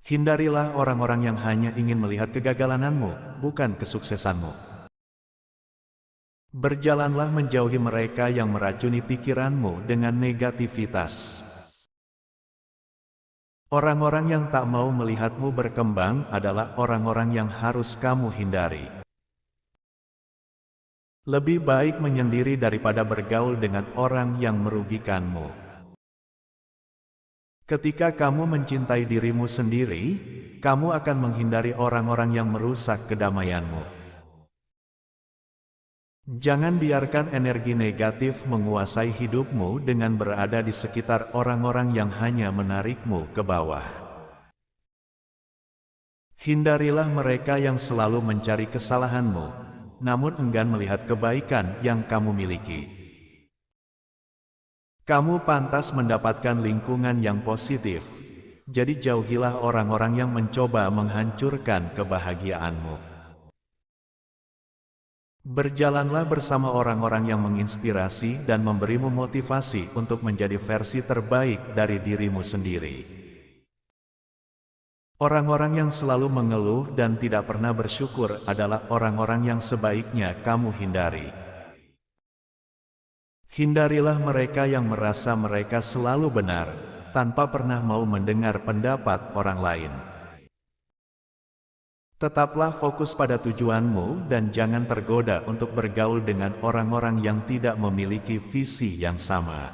Hindarilah orang-orang yang hanya ingin melihat kegagalanmu, bukan kesuksesanmu. Berjalanlah menjauhi mereka yang meracuni pikiranmu dengan negativitas. Orang-orang yang tak mau melihatmu berkembang adalah orang-orang yang harus kamu hindari. Lebih baik menyendiri daripada bergaul dengan orang yang merugikanmu. Ketika kamu mencintai dirimu sendiri, kamu akan menghindari orang-orang yang merusak kedamaianmu. Jangan biarkan energi negatif menguasai hidupmu dengan berada di sekitar orang-orang yang hanya menarikmu ke bawah. Hindarilah mereka yang selalu mencari kesalahanmu, namun enggan melihat kebaikan yang kamu miliki. Kamu pantas mendapatkan lingkungan yang positif, jadi jauhilah orang-orang yang mencoba menghancurkan kebahagiaanmu. Berjalanlah bersama orang-orang yang menginspirasi dan memberimu motivasi untuk menjadi versi terbaik dari dirimu sendiri. Orang-orang yang selalu mengeluh dan tidak pernah bersyukur adalah orang-orang yang sebaiknya kamu hindari. Hindarilah mereka yang merasa mereka selalu benar, tanpa pernah mau mendengar pendapat orang lain. Tetaplah fokus pada tujuanmu dan jangan tergoda untuk bergaul dengan orang-orang yang tidak memiliki visi yang sama.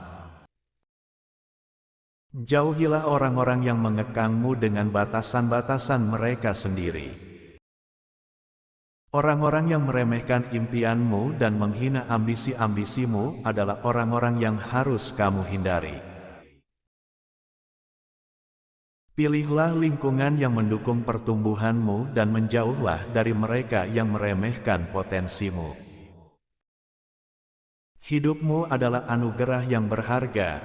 Jauhilah orang-orang yang mengekangmu dengan batasan-batasan mereka sendiri. Orang-orang yang meremehkan impianmu dan menghina ambisi-ambisimu adalah orang-orang yang harus kamu hindari. Pilihlah lingkungan yang mendukung pertumbuhanmu dan menjauhlah dari mereka yang meremehkan potensimu. Hidupmu adalah anugerah yang berharga,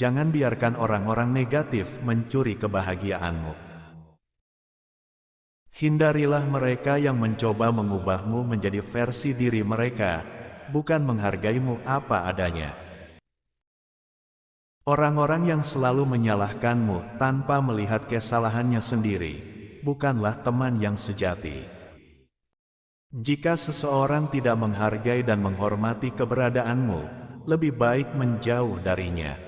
jangan biarkan orang-orang negatif mencuri kebahagiaanmu. Hindarilah mereka yang mencoba mengubahmu menjadi versi diri mereka, bukan menghargaimu apa adanya. Orang-orang yang selalu menyalahkanmu tanpa melihat kesalahannya sendiri, bukanlah teman yang sejati. Jika seseorang tidak menghargai dan menghormati keberadaanmu, lebih baik menjauh darinya.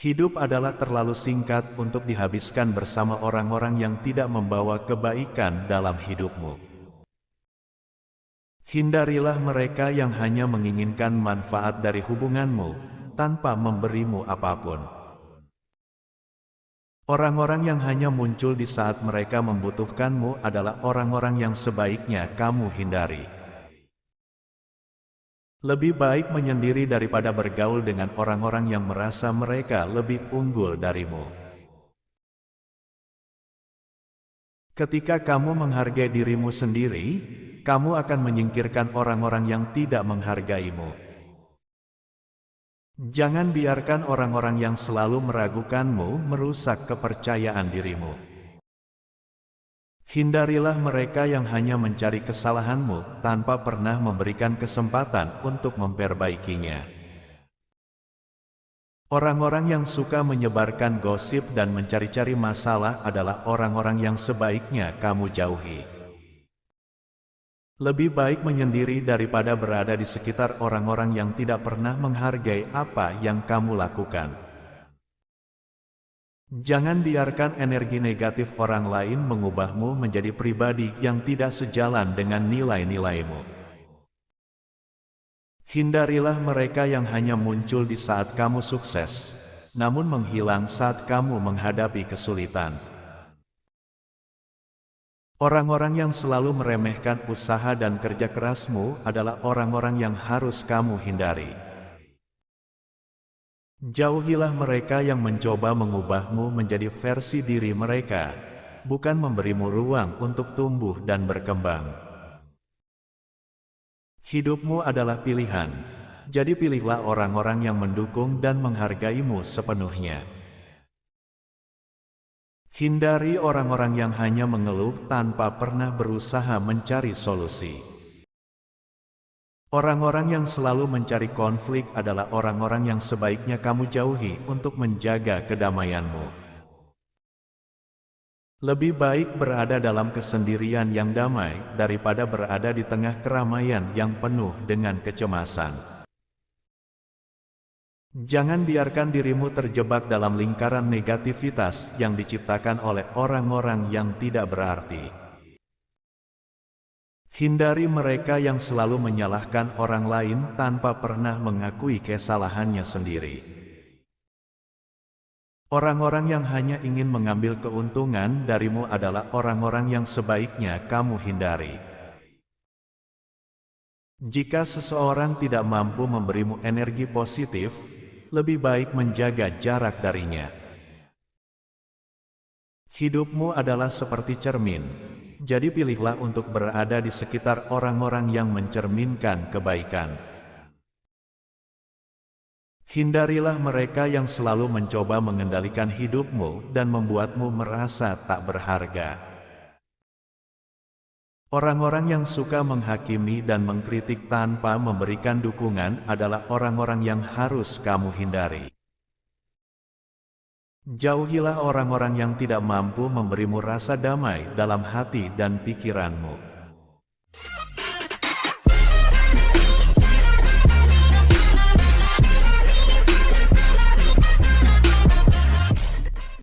Hidup adalah terlalu singkat untuk dihabiskan bersama orang-orang yang tidak membawa kebaikan dalam hidupmu. Hindarilah mereka yang hanya menginginkan manfaat dari hubunganmu, tanpa memberimu apapun. Orang-orang yang hanya muncul di saat mereka membutuhkanmu adalah orang-orang yang sebaiknya kamu hindari. Lebih baik menyendiri daripada bergaul dengan orang-orang yang merasa mereka lebih unggul darimu. Ketika kamu menghargai dirimu sendiri, kamu akan menyingkirkan orang-orang yang tidak menghargaimu. Jangan biarkan orang-orang yang selalu meragukanmu merusak kepercayaan dirimu. Hindarilah mereka yang hanya mencari kesalahanmu tanpa pernah memberikan kesempatan untuk memperbaikinya. Orang-orang yang suka menyebarkan gosip dan mencari-cari masalah adalah orang-orang yang sebaiknya kamu jauhi. Lebih baik menyendiri daripada berada di sekitar orang-orang yang tidak pernah menghargai apa yang kamu lakukan. Jangan biarkan energi negatif orang lain mengubahmu menjadi pribadi yang tidak sejalan dengan nilai-nilaimu. Hindarilah mereka yang hanya muncul di saat kamu sukses, namun menghilang saat kamu menghadapi kesulitan. Orang-orang yang selalu meremehkan usaha dan kerja kerasmu adalah orang-orang yang harus kamu hindari. Jauhilah mereka yang mencoba mengubahmu menjadi versi diri mereka, bukan memberimu ruang untuk tumbuh dan berkembang. Hidupmu adalah pilihan, jadi pilihlah orang-orang yang mendukung dan menghargaimu sepenuhnya. Hindari orang-orang yang hanya mengeluh tanpa pernah berusaha mencari solusi. Orang-orang yang selalu mencari konflik adalah orang-orang yang sebaiknya kamu jauhi untuk menjaga kedamaianmu. Lebih baik berada dalam kesendirian yang damai daripada berada di tengah keramaian yang penuh dengan kecemasan. Jangan biarkan dirimu terjebak dalam lingkaran negativitas yang diciptakan oleh orang-orang yang tidak berarti. Hindari mereka yang selalu menyalahkan orang lain tanpa pernah mengakui kesalahannya sendiri. Orang-orang yang hanya ingin mengambil keuntungan darimu adalah orang-orang yang sebaiknya kamu hindari. Jika seseorang tidak mampu memberimu energi positif, lebih baik menjaga jarak darinya. Hidupmu adalah seperti cermin. Jadi pilihlah untuk berada di sekitar orang-orang yang mencerminkan kebaikan. Hindarilah mereka yang selalu mencoba mengendalikan hidupmu dan membuatmu merasa tak berharga. Orang-orang yang suka menghakimi dan mengkritik tanpa memberikan dukungan adalah orang-orang yang harus kamu hindari. Jauhilah orang-orang yang tidak mampu memberimu rasa damai dalam hati dan pikiranmu.